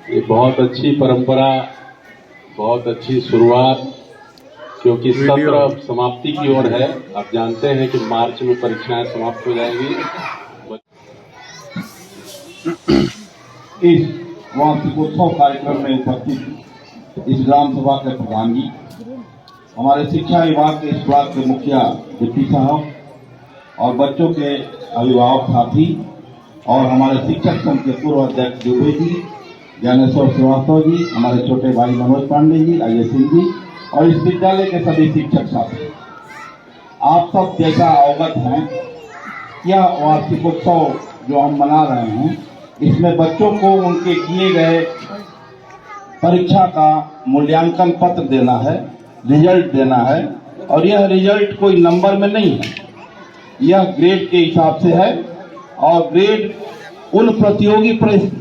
ये बहुत अच्छी परंपरा, बहुत अच्छी शुरुआत, क्योंकि सत्र समाप्ति की ओर है। आप जानते हैं कि मार्च में परीक्षाएं समाप्त हो जाएंगी। इस वार्षिकोत्सव कार्यक्रम में उपस्थित इस ग्राम सभा के प्रधान जी, हमारे शिक्षा विभाग के इस ब्लॉक के मुखिया डिप्टी साहब और बच्चों के अभिभावक साथी और हमारे शिक्षक संघ के पूर्व अध्यक्ष दुबे जी, ज्ञानेश्वर श्रीवास्तव जी, हमारे छोटे भाई मनोज पांडे जी, अजय सिंह जी और इस विद्यालय के सभी शिक्षक साथी, आप सब जैसा अवगत हैं, यह वार्षिकोत्सव जो हम मना रहे हैं, इसमें बच्चों को उनके किए गए परीक्षा का मूल्यांकन पत्र देना है, रिजल्ट देना है और यह रिजल्ट कोई नंबर में नहीं है, यह ग्रेड के हिसाब से है और ग्रेड उन प्रतियोगी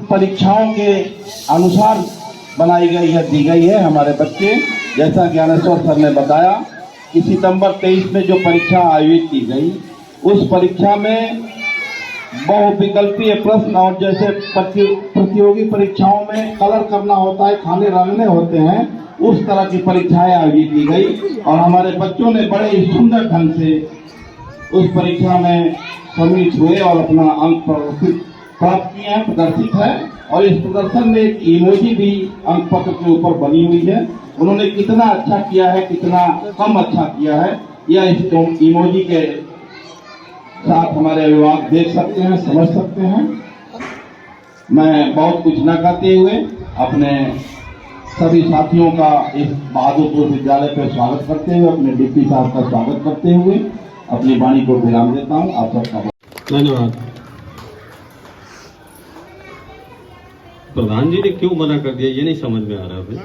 परीक्षाओं के अनुसार बनाई गई है, दी गई है। हमारे बच्चे, जैसा ज्ञानेश्वर सर ने बताया कि सितंबर 23 में जो परीक्षा आयोजित की गई, उस परीक्षा में बहुविकल्पीय प्रश्न और जैसे प्रतियोगी परीक्षाओं में कलर करना होता है, खाने रंगने होते हैं, उस तरह की परीक्षाएं आयोजित की गई और हमारे बच्चों ने बड़े ही सुंदर ढंग से उस परीक्षा में सम्मिलित हुए और अपना अंक प्राप्त किए हैं, प्रदर्शित है। और इस प्रदर्शन में एक इमोजी भी अंक पत्र के ऊपर बनी हुई है। उन्होंने कितना अच्छा किया है, कितना कम अच्छा किया है, यह इस इमोजी के साथ हमारे अभिभावक देख सकते हैं, समझ सकते हैं। मैं बहुत कुछ न कहते हुए अपने सभी साथियों का इस बहादुरपुर विद्यालय पर स्वागत करते हुए, अपने डिप्टी साहब का स्वागत करते हुए अपनी वाणी को विराम देता हूँ। आप सबका धन्यवाद। प्रधान जी ने क्यों मना कर दिया, ये नहीं समझ में आ रहा अभी।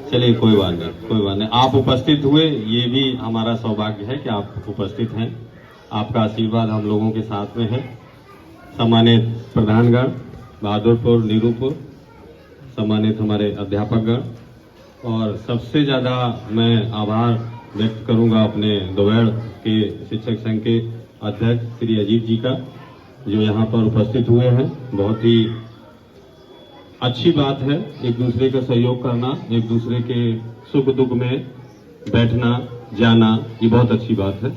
चलिए कोई बात नहीं, कोई बात नहीं। आप उपस्थित हुए, ये भी हमारा सौभाग्य है कि आप उपस्थित हैं। आपका आशीर्वाद हम लोगों के साथ में है। सम्मानित प्रधानगण, बहादुरपुर, नीरूपुर, सम्मानित हमारे अध्यापकगण, और सबसे ज़्यादा मैं आभार व्यक्त करूंगा अपने दोवेड़ के शिक्षक संघ के अध्यक्ष श्री अजीत जी का, जो यहाँ पर उपस्थित हुए हैं। बहुत ही अच्छी बात है एक दूसरे का सहयोग करना, एक दूसरे के सुख दुख में बैठना जाना, ये बहुत अच्छी बात है।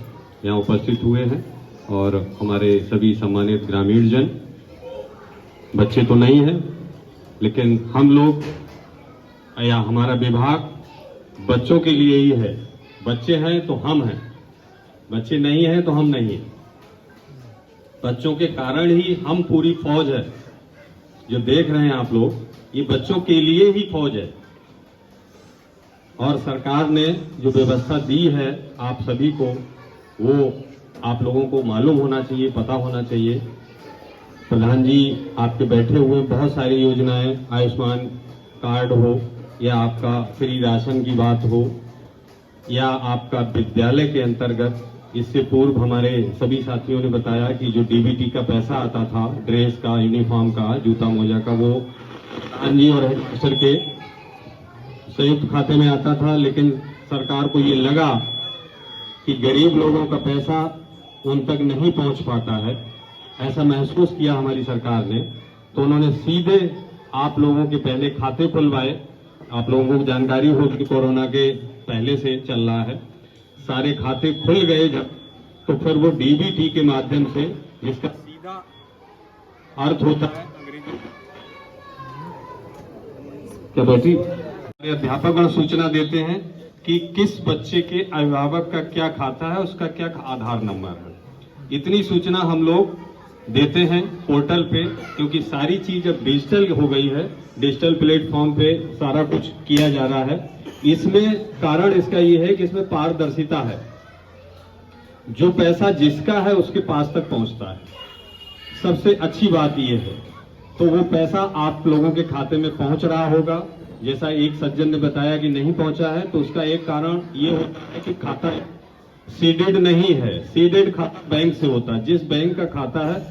यहाँ उपस्थित हुए हैं और हमारे सभी सम्मानित ग्रामीण जन, बच्चे तो नहीं हैं लेकिन हम लोग या हमारा विभाग बच्चों के लिए ही है। बच्चे हैं तो हम हैं, बच्चे नहीं हैं तो हम नहीं हैं। बच्चों के कारण ही हम पूरी फौज है। जो देख रहे हैं आप लोग, ये बच्चों के लिए ही फौज है। और सरकार ने जो व्यवस्था दी है आप सभी को, वो आप लोगों को मालूम होना चाहिए, पता होना चाहिए। प्रधान जी आपके बैठे हुए बहुत सारी योजनाएं, आयुष्मान कार्ड हो या आपका फ्री राशन की बात हो या आपका विद्यालय के अंतर्गत, इससे पूर्व हमारे सभी साथियों ने बताया कि जो डीबीटी का पैसा आता था, ड्रेस का, यूनिफॉर्म का, जूता मोजा का, वो प्रधान जी और हेडमास्टर के संयुक्त खाते में आता था। लेकिन सरकार को ये लगा कि गरीब लोगों का पैसा उन तक नहीं पहुंच पाता है, ऐसा महसूस किया हमारी सरकार ने, तो उन्होंने सीधे आप लोगों के पहले खाते खुलवाए। आप लोगों को जानकारी होगी कि कोरोना के पहले से चल रहा है, सारे खाते खुल गए जब, तो फिर वो डीबीटी के माध्यम से, जिसका सीधा अर्थ होता है अंग्रेजी क्या बेटी, अध्यापकगण सूचना देते हैं कि किस बच्चे के अभिभावक का क्या खाता है, उसका क्या आधार नंबर है। इतनी सूचना हम लोग देते हैं पोर्टल पे, क्योंकि सारी चीज अब डिजिटल हो गई है, डिजिटल प्लेटफॉर्म पे सारा कुछ किया जा रहा है। इसमें कारण इसका ये है कि इसमें पारदर्शिता है, जो पैसा जिसका है उसके पास तक पहुंचता है। सबसे अच्छी बात ये है, तो वो पैसा आप लोगों के खाते में पहुंच रहा होगा। जैसा एक सज्जन ने बताया कि नहीं पहुंचा है, तो उसका एक कारण ये होता है कि खाता सीडेड नहीं है। सीडेड खाता बैंक से होता है, जिस बैंक का खाता है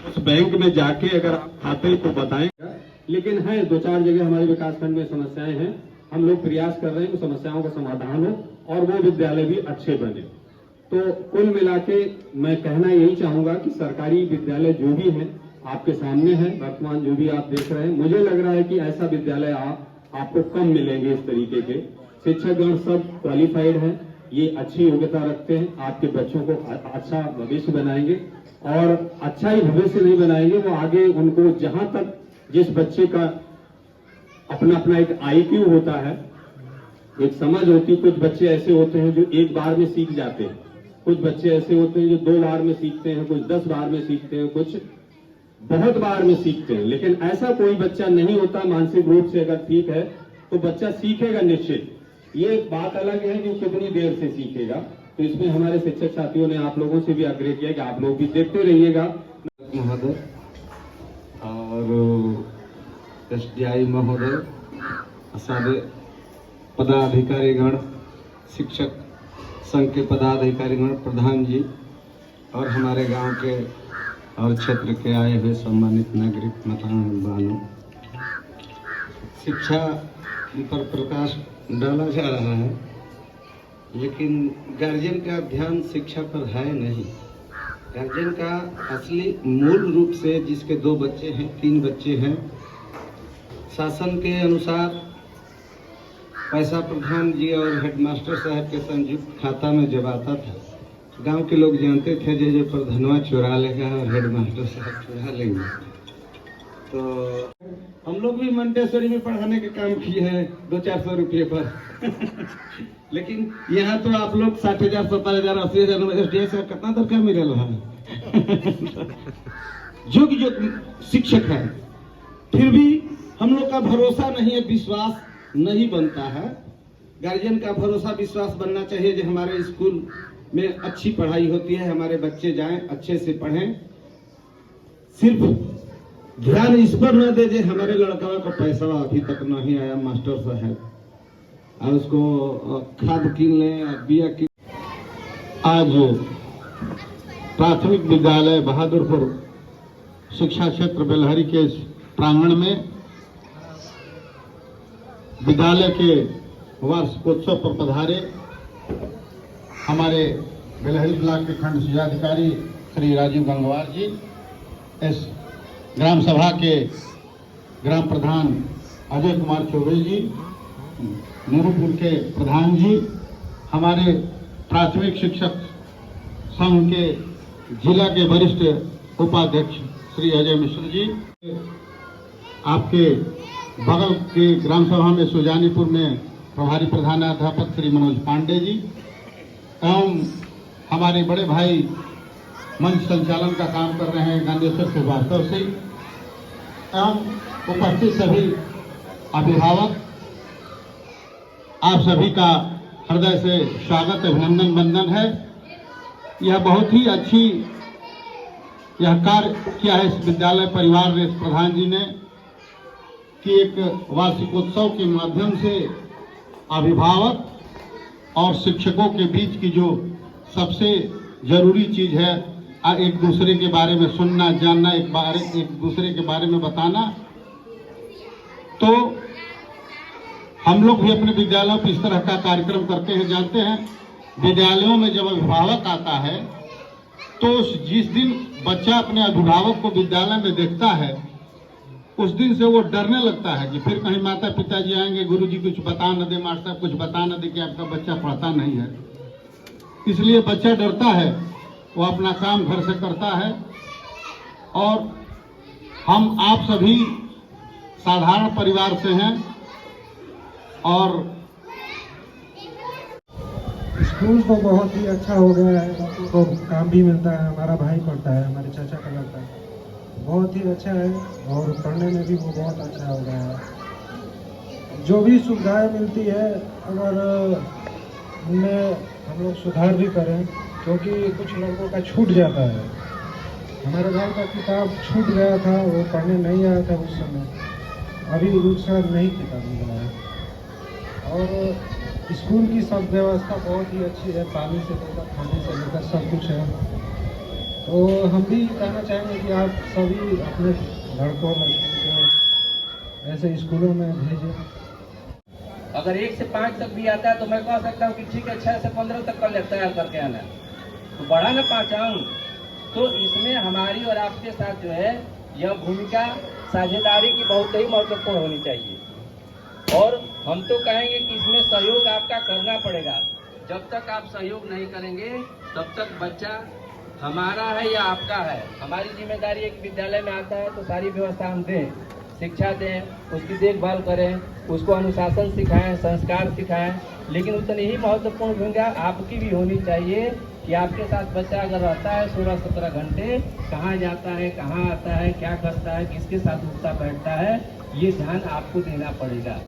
उस बैंक में जाके अगर आप खाते को बताएंगे। लेकिन है दो चार जगह हमारे विकासखंड में समस्याएं हैं, हम लोग प्रयास कर रहे हैं कि समस्याओं का समाधान हो और वो विद्यालय भी अच्छे बने। तो कुल मिला के मैं कहना यही चाहूंगा कि सरकारी विद्यालय जो भी हैं आपके सामने है, वर्तमान जो भी आप देख रहे हैं, मुझे लग रहा है कि ऐसा विद्यालय आपको कम मिलेंगे। इस तरीके के शिक्षकगण सब क्वालिफाइड हैं, ये अच्छी योग्यता रखते हैं, आपके बच्चों को अच्छा भविष्य बनाएंगे और अच्छा ही भविष्य नहीं बनाएंगे, वो आगे उनको जहां तक जिस बच्चे का अपना अपना एक IQ होता है, एक समझ होती, कुछ बच्चे ऐसे होते हैं जो एक बार में सीख जाते हैं, कुछ बच्चे ऐसे होते हैं जो 2 बार में सीखते हैं, कुछ 10 बार में सीखते हैं, कुछ बहुत बार में सीखते हैं, लेकिन ऐसा कोई बच्चा नहीं होता। मानसिक रूप से अगर ठीक है तो बच्चा सीखेगा निश्चित। ये बात अलग है कि कितनी देर से सीखेगा। तो इसमें हमारे शिक्षक साथियों ने आप लोगों से भी आग्रह किया कि आप लोग भी देखते रहिएगा। महोदय और SDI महोदय, सारे पदाधिकारीगण, शिक्षक संघ के पदाधिकारीगण, प्रधान जी और हमारे गांव के और क्षेत्र के आए हुए सम्मानित नागरिक मतदान, शिक्षा पर प्रकाश डाला जा रहा है, लेकिन गार्जियन का ध्यान शिक्षा पर है नहीं। गार्जियन का असली मूल रूप से जिसके 2 बच्चे हैं, 3 बच्चे हैं, शासन के अनुसार पैसा प्रधान जी और हेडमास्टर साहब के संयुक्त खाता में जब आता था, गांव के लोग जानते थे जो प्रधानवा चुरा लेगा और हेडमास्टर साहब चुरा लेंगे। तो हम लोग भी मंटेश्वरी में पढ़ाने के काम किए हैं 200-400 रुपये पर लेकिन यहाँ तो आप लोग 60,000, 70,000, 80,000 SDI से कितना दरकार मिल रहा है जो शिक्षक है, फिर भी हम लोग का भरोसा नहीं है, विश्वास नहीं बनता है। गार्जियन का भरोसा विश्वास बनना चाहिए जो हमारे स्कूल में अच्छी पढ़ाई होती है, हमारे बच्चे जाएं अच्छे से पढ़ें। सिर्फ ध्यान इस पर न दे जे हमारे लड़का का पैसा अभी तक नहीं आया मास्टर साहब, और उसको खाद कीन लें, बिया कीन। आज प्राथमिक विद्यालय बहादुरपुर शिक्षा क्षेत्र बेलहरी के प्रांगण में विद्यालय के वार्षिकोत्सव पर पधारे हमारे बेलहरी ब्लॉक के खंड शिक्षाधिकारी श्री राजीव गंगवार जी, इस ग्राम सभा के ग्राम प्रधान अजय कुमार चौबे जी, नूरपुर के प्रधान जी, हमारे प्राथमिक शिक्षक संघ के जिला के वरिष्ठ उपाध्यक्ष श्री अजय मिश्र जी, आपके बगल के ग्राम सभा में सुजानीपुर में प्रभारी प्रधानाध्यापक श्री मनोज पांडे जी, एवं हमारे बड़े भाई मंच संचालन का काम कर रहे हैं गांधीश्वर श्रीवास्तव सिंह, एवं उपस्थित सभी अभिभावक, आप सभी का हृदय से स्वागत, अभिनंदन, वंदन है। यह बहुत ही अच्छी यह कार्य किया है इस विद्यालय परिवार ने, प्रधान जी ने, कि एक वार्षिकोत्सव के माध्यम से अभिभावक और शिक्षकों के बीच की जो सबसे जरूरी चीज है, एक दूसरे के बारे में सुनना, जानना, एक दूसरे के बारे में बताना। तो हम लोग भी अपने विद्यालयों पर इस तरह का कार्यक्रम करते हैं। जानते हैं, विद्यालयों में जब अभिभावक आता है तो जिस दिन बच्चा अपने अभिभावक को विद्यालय में देखता है, उस दिन से वो डरने लगता है कि फिर कहीं माता पिताजी आएंगे, गुरुजी कुछ बता न दे, मास्टर कुछ बता न दे कि आपका बच्चा पढ़ता नहीं है। इसलिए बच्चा डरता है, वो अपना काम घर से करता है। और हम आप सभी साधारण परिवार से हैं और स्कूल तो बहुत ही अच्छा हो गया है, तो काम भी मिलता है, हमारा भाई पढ़ता है, हमारे चाचा का लड़का है, बहुत ही अच्छा है और पढ़ने में भी वो बहुत अच्छा हो गया है। जो भी सुविधाएं मिलती है अगर उनमें हम लोग सुधार भी करें, क्योंकि कुछ लोगों का छूट जाता है। हमारे भाई का किताब छूट गया था, वो पढ़ने नहीं आया था उस समय, अभी उसका नई किताब मिला है। और स्कूल की सब व्यवस्था बहुत ही अच्छी है, पानी से लेकर खाने से लेकर सब कुछ है। तो हम भी कहना चाहेंगे कि आप सभी अपने लड़कों लड़कियों को ऐसे स्कूलों में भेजें। अगर 1 से 5 तक भी आता है तो मैं कह सकता हूँ कि ठीक है, 6 से 15 तक कर लेता है करके आना। तो बढ़ा न पहुँचाऊँ। तो इसमें हमारी और आपके साथ जो है यह भूमिका साझेदारी की बहुत ही महत्वपूर्ण होनी चाहिए। और हम तो कहेंगे कि इसमें सहयोग आपका करना पड़ेगा। जब तक आप सहयोग नहीं करेंगे तब तक बच्चा हमारा है या आपका है। हमारी जिम्मेदारी एक विद्यालय में आता है तो सारी व्यवस्था हम दें, शिक्षा दें, उसकी देखभाल करें, उसको अनुशासन सिखाएं, संस्कार सिखाएं। लेकिन उतनी ही महत्वपूर्ण भूमिका आपकी भी होनी चाहिए कि आपके साथ बच्चा अगर रहता है 16-17 घंटे, कहाँ जाता है, कहाँ आता है, क्या करता है, किसके साथ उठता बैठता है, ये ध्यान आपको देना पड़ेगा।